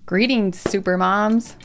Greetings, super moms.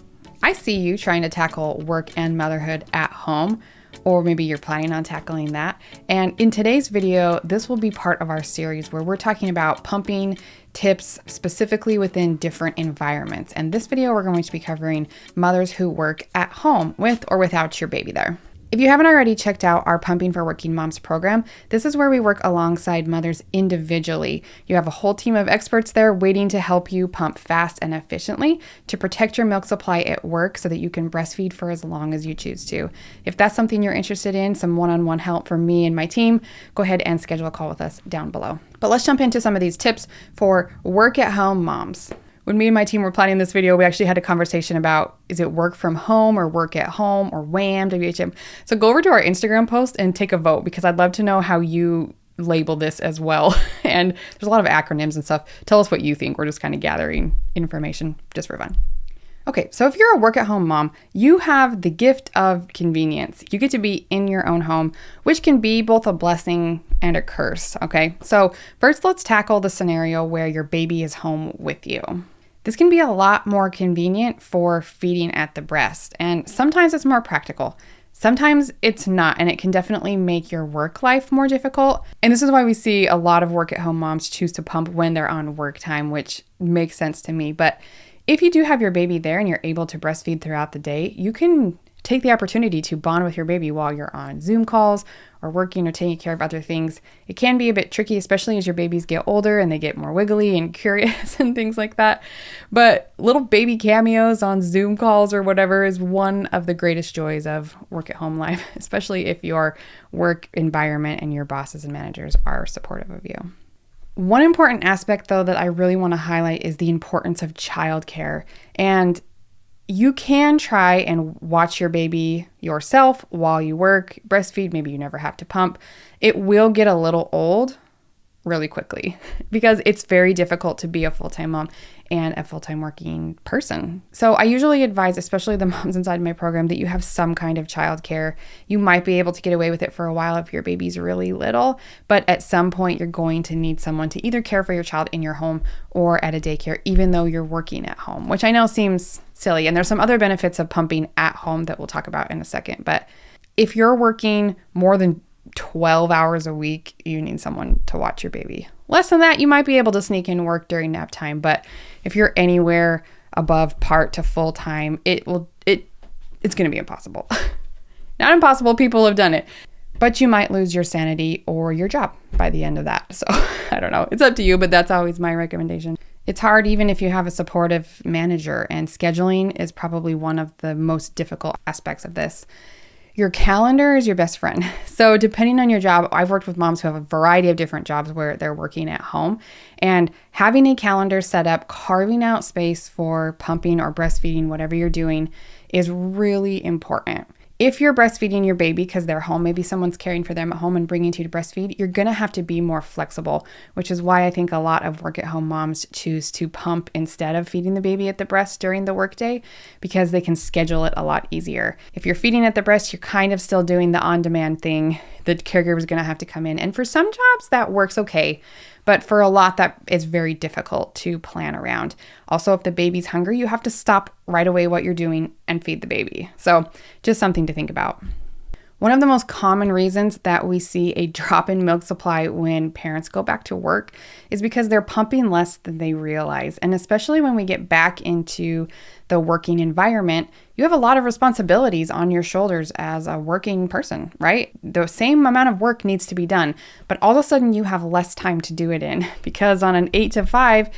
I see you trying to tackle work and motherhood at home, or maybe you're planning on tackling that. And in today's video, this will be part of our series where we're talking about pumping tips specifically within different environments. And this video, we're going to be covering mothers who work at home with or without your baby there. If you haven't already checked out our Pumping for Working Moms program, this is where we work alongside mothers individually. You have a whole team of experts there waiting to help you pump fast and efficiently to protect your milk supply at work so that you can breastfeed for as long as you choose to. If that's something you're interested in, some one-on-one help from me and my team, go ahead and schedule a call with us down below. But let's jump into some of these tips for work-at-home moms. When me and my team were planning this video, we actually had a conversation about, is it work from home or work at home or WAHM, WHM? So go over to our Instagram post and take a vote because I'd love to know how you label this as well. And there's a lot of acronyms and stuff. Tell us what you think. We're just kind of gathering information just for fun. Okay, so if you're a work-at-home mom, you have the gift of convenience. You get to be in your own home, which can be both a blessing and a curse, okay? So first, let's tackle the scenario where your baby is home with you. This can be a lot more convenient for feeding at the breast, and sometimes it's more practical. Sometimes it's not, and it can definitely make your work life more difficult. And this is why we see a lot of work-at-home moms choose to pump when they're on work time, which makes sense to me. But if you do have your baby there and you're able to breastfeed throughout the day, you can take the opportunity to bond with your baby while you're on Zoom calls or working or taking care of other things. It can be a bit tricky, especially as your babies get older and they get more wiggly and curious and things like that. But little baby cameos on Zoom calls or whatever is one of the greatest joys of work at home life, especially if your work environment and your bosses and managers are supportive of you. One important aspect, though, that I really want to highlight is the importance of childcare. And you can try and watch your baby yourself while you work, breastfeed, maybe you never have to pump. It will get a little old really quickly because it's very difficult to be a full-time mom and a full-time working person. So I usually advise, especially the moms inside my program, that you have some kind of childcare. You might be able to get away with it for a while if your baby's really little, but at some point you're going to need someone to either care for your child in your home or at a daycare, even though you're working at home, which I know seems silly. And there's some other benefits of pumping at home that we'll talk about in a second. But if you're working more than 12 hours a week, you need someone to watch your baby. Less than that, you might be able to sneak in work during nap time, but if you're anywhere above part to full time, it's going to be impossible. Not impossible, people have done it, but you might lose your sanity or your job by the end of that. So I don't know, it's up to you, but that's always my recommendation. It's hard even if you have a supportive manager, and scheduling is probably one of the most difficult aspects of this. Your calendar is your best friend. So depending on your job, I've worked with moms who have a variety of different jobs where they're working at home, and having a calendar set up, carving out space for pumping or breastfeeding, whatever you're doing, is really important. If you're breastfeeding your baby because they're home, maybe someone's caring for them at home and bringing to you to breastfeed, you're going to have to be more flexible, which is why I think a lot of work-at-home moms choose to pump instead of feeding the baby at the breast during the workday because they can schedule it a lot easier. If you're feeding at the breast, you're kind of still doing the on-demand thing. The caregiver is going to have to come in. And for some jobs, that works okay. But for a lot, that is very difficult to plan around. Also, if the baby's hungry, you have to stop right away what you're doing and feed the baby. So just something to think about. One of the most common reasons that we see a drop in milk supply when parents go back to work is because they're pumping less than they realize. And especially when we get back into the working environment, you have a lot of responsibilities on your shoulders as a working person, right? The same amount of work needs to be done, but all of a sudden you have less time to do it in because on an 8 to 5,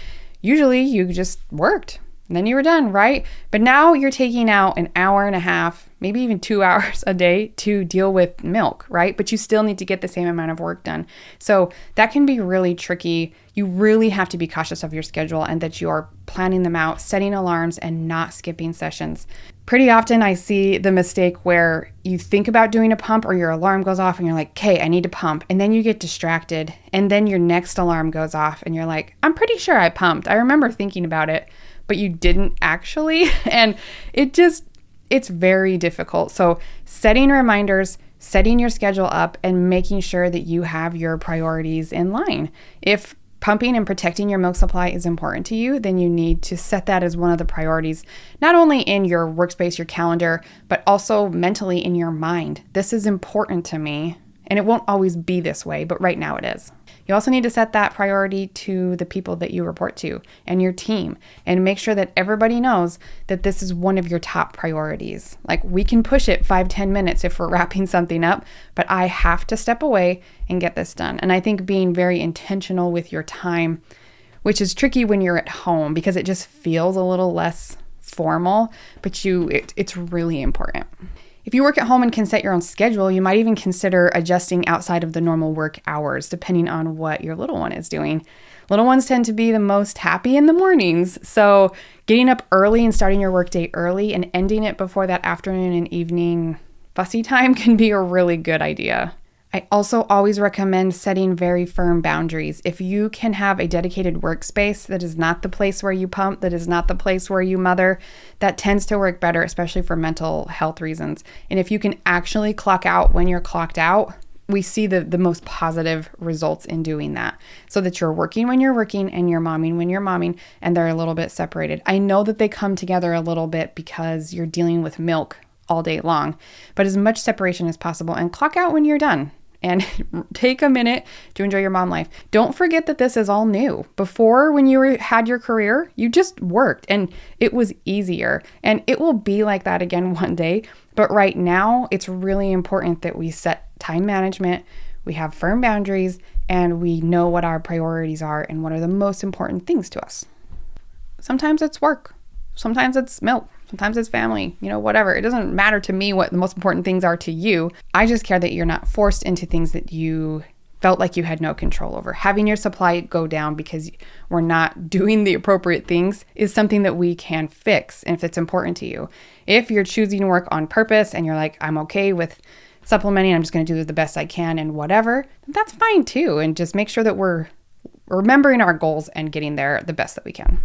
usually you just worked and then you were done, right? But now you're taking out an hour and a half, maybe even 2 hours a day to deal with milk, right? But you still need to get the same amount of work done. So that can be really tricky. You really have to be cautious of your schedule and that you are planning them out, setting alarms, and not skipping sessions. Pretty often I see the mistake where you think about doing a pump or your alarm goes off and you're like, okay, I need to pump. And then you get distracted and then your next alarm goes off and you're like, I'm pretty sure I pumped. I remember thinking about it, but you didn't actually. And it's very difficult. So setting reminders, setting your schedule up, and making sure that you have your priorities in line. If pumping and protecting your milk supply is important to you, then you need to set that as one of the priorities, not only in your workspace, your calendar, but also mentally in your mind. This is important to me, and it won't always be this way, but right now it is. You also need to set that priority to the people that you report to and your team, and make sure that everybody knows that this is one of your top priorities. Like, we can push it 5-10 minutes if we're wrapping something up, but I have to step away and get this done. And I think being very intentional with your time, which is tricky when you're at home because it just feels a little less formal, but it's really important. If you work at home and can set your own schedule, you might even consider adjusting outside of the normal work hours, depending on what your little one is doing. Little ones tend to be the most happy in the mornings, so getting up early and starting your workday early and ending it before that afternoon and evening fussy time can be a really good idea. I also always recommend setting very firm boundaries. If you can have a dedicated workspace that is not the place where you pump, that is not the place where you mother, that tends to work better, especially for mental health reasons. And if you can actually clock out when you're clocked out, we see the most positive results in doing that, so that you're working when you're working and you're momming when you're momming, and they're a little bit separated. I know that they come together a little bit because you're dealing with milk all day long, but as much separation as possible, and clock out when you're done. And take a minute to enjoy your mom life. Don't forget that this is all new. Before, when you had your career, you just worked and it was easier. And it will be like that again one day. But right now, it's really important that we set time management, we have firm boundaries, and we know what our priorities are and what are the most important things to us. Sometimes it's work. Sometimes it's milk. Sometimes it's family, whatever. It doesn't matter to me what the most important things are to you. I just care that you're not forced into things that you felt like you had no control over. Having your supply go down because we're not doing the appropriate things is something that we can fix, and if it's important to you. If you're choosing to work on purpose and you're like, I'm okay with supplementing, I'm just going to do the best I can and whatever, that's fine too. And just make sure that we're remembering our goals and getting there the best that we can.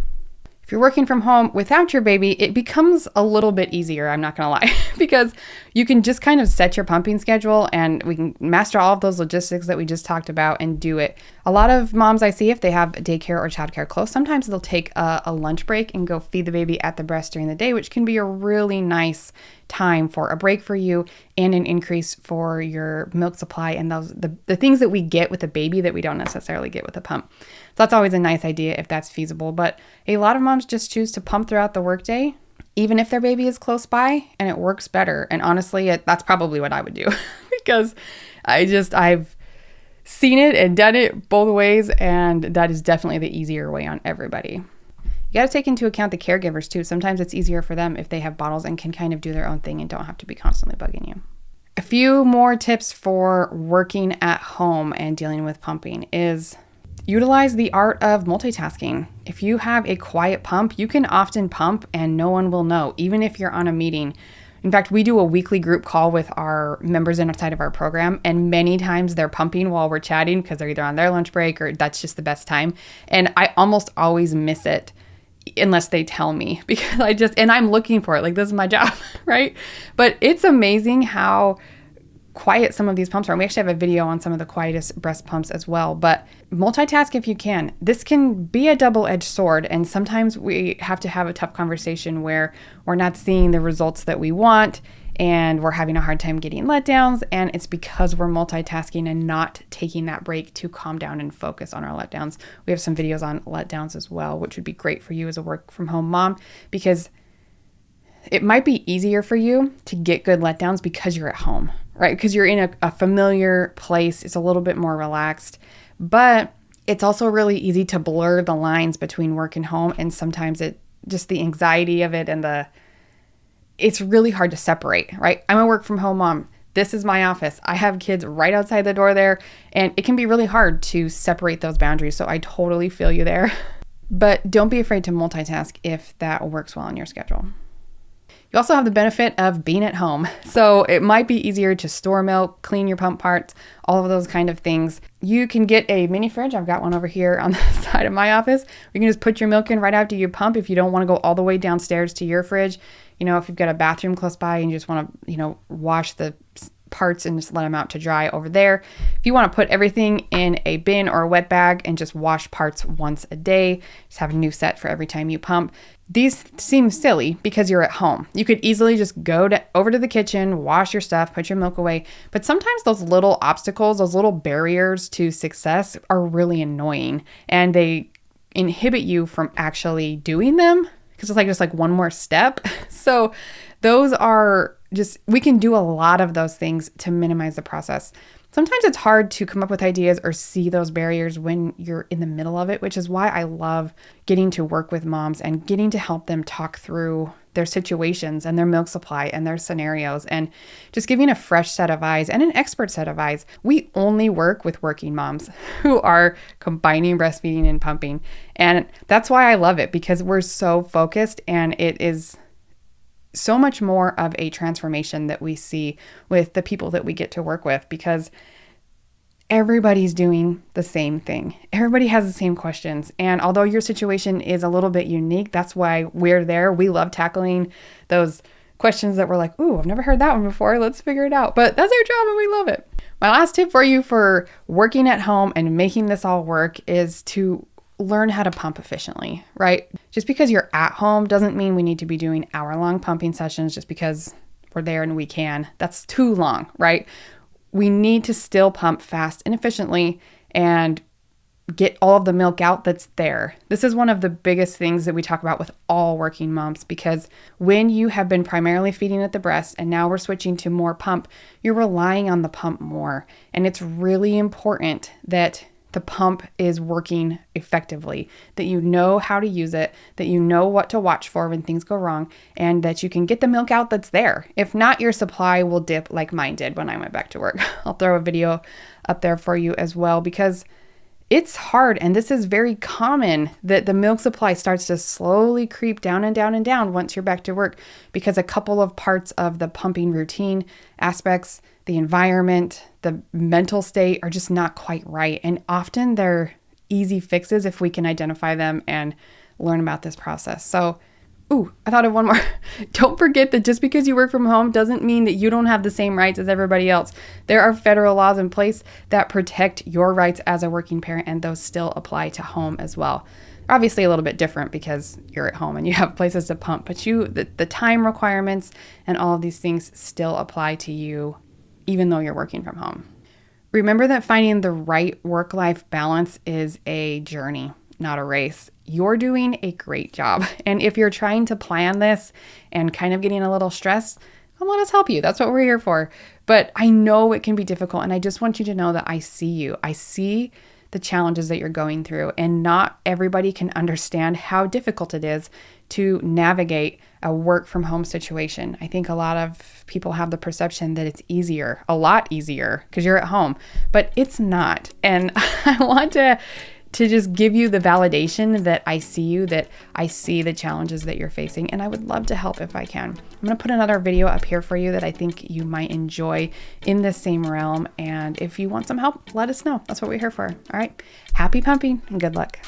If you're working from home without your baby, it becomes a little bit easier, I'm not gonna lie, because you can just kind of set your pumping schedule and we can master all of those logistics that we just talked about and do it. A lot of moms I see, if they have daycare or childcare close, sometimes they'll take a lunch break and go feed the baby at the breast during the day, which can be a really nice time for a break for you and an increase for your milk supply and the things that we get with a baby that we don't necessarily get with a pump. So that's always a nice idea if that's feasible. But a lot of moms just choose to pump throughout the workday, even if their baby is close by, and it works better. And honestly, that's probably what I would do because I've seen it and done it both ways, and that is definitely the easier way on everybody. You got to take into account the caregivers too. Sometimes it's easier for them if they have bottles and can kind of do their own thing and don't have to be constantly bugging you. A few more tips for working at home and dealing with pumping is utilize the art of multitasking. If you have a quiet pump, you can often pump and no one will know, even if you're on a meeting. In fact, we do a weekly group call with our members inside of our program, and many times they're pumping while we're chatting because they're either on their lunch break or that's just the best time. And I almost always miss it unless they tell me, because and I'm looking for it. Like, this is my job, right? But it's amazing how quiet some of these pumps are. And we actually have a video on some of the quietest breast pumps as well. But multitask if you can. This can be a double-edged sword, and sometimes we have to have a tough conversation where we're not seeing the results that we want and we're having a hard time getting letdowns, and it's because we're multitasking and not taking that break to calm down and focus on our letdowns. We have some videos on letdowns as well, which would be great for you as a work-from-home mom, because it might be easier for you to get good letdowns because you're at home, right? Because you're in a familiar place. It's a little bit more relaxed, but it's also really easy to blur the lines between work and home. And sometimes just the anxiety of it and it's really hard to separate, right? I'm a work from home mom. This is my office. I have kids right outside the door there, and it can be really hard to separate those boundaries. So I totally feel you there, but don't be afraid to multitask if that works well in your schedule. You also have the benefit of being at home. So it might be easier to store milk, clean your pump parts, all of those kind of things. You can get a mini fridge. I've got one over here on the side of my office. You can just put your milk in right after you pump if you don't want to go all the way downstairs to your fridge. If you've got a bathroom close by and you just want to, wash the parts and just let them out to dry over there. If you want to put everything in a bin or a wet bag and just wash parts once a day, just have a new set for every time you pump. These seem silly because you're at home. You could easily just go over to the kitchen, wash your stuff, put your milk away. But sometimes those little obstacles, those little barriers to success are really annoying, and they inhibit you from actually doing them because it's just like one more step. So those are we can do a lot of those things to minimize the process. Sometimes it's hard to come up with ideas or see those barriers when you're in the middle of it, which is why I love getting to work with moms and getting to help them talk through their situations and their milk supply and their scenarios, and just giving a fresh set of eyes and an expert set of eyes. We only work with working moms who are combining breastfeeding and pumping. And that's why I love it, because we're so focused, and it is so much more of a transformation that we see with the people that we get to work with, because everybody's doing the same thing. Everybody has the same questions. And although your situation is a little bit unique, that's why we're there. We love tackling those questions that we're like, ooh, I've never heard that one before. Let's figure it out. But that's our job and we love it. My last tip for you for working at home and making this all work is to learn how to pump efficiently, right? Just because you're at home doesn't mean we need to be doing hour-long pumping sessions just because we're there and we can. That's too long, right? We need to still pump fast and efficiently and get all of the milk out that's there. This is one of the biggest things that we talk about with all working moms, because when you have been primarily feeding at the breast and now we're switching to more pump, you're relying on the pump more. And it's really important that the pump is working effectively, that you know how to use it, that you know what to watch for when things go wrong, and that you can get the milk out that's there. If not, your supply will dip like mine did when I went back to work. I'll throw a video up there for you as well, because it's hard, and this is very common, that the milk supply starts to slowly creep down and down and down once you're back to work, because a couple of parts of the pumping routine aspects, the environment, the mental state are just not quite right. And often they're easy fixes if we can identify them and learn about this process. So, I thought of one more. Don't forget that just because you work from home doesn't mean that you don't have the same rights as everybody else. There are federal laws in place that protect your rights as a working parent, and those still apply to home as well. Obviously a little bit different because you're at home and you have places to pump, but the time requirements and all of these things still apply to you even though you're working from home. Remember that finding the right work-life balance is a journey, not a race. You're doing a great job. And if you're trying to plan this and kind of getting a little stressed, let us help you. That's what we're here for. But I know it can be difficult, and I just want you to know that I see you. I see the challenges that you're going through, and not everybody can understand how difficult it is to navigate a work from home situation. I think a lot of people have the perception that it's easier, a lot easier, because you're at home, but it's not. And I want to just give you the validation that I see you, that I see the challenges that you're facing, and I would love to help if I can. I'm going to put another video up here for you that I think you might enjoy in the same realm, and if you want some help, let us know. That's what we're here for. All right. Happy pumping and good luck.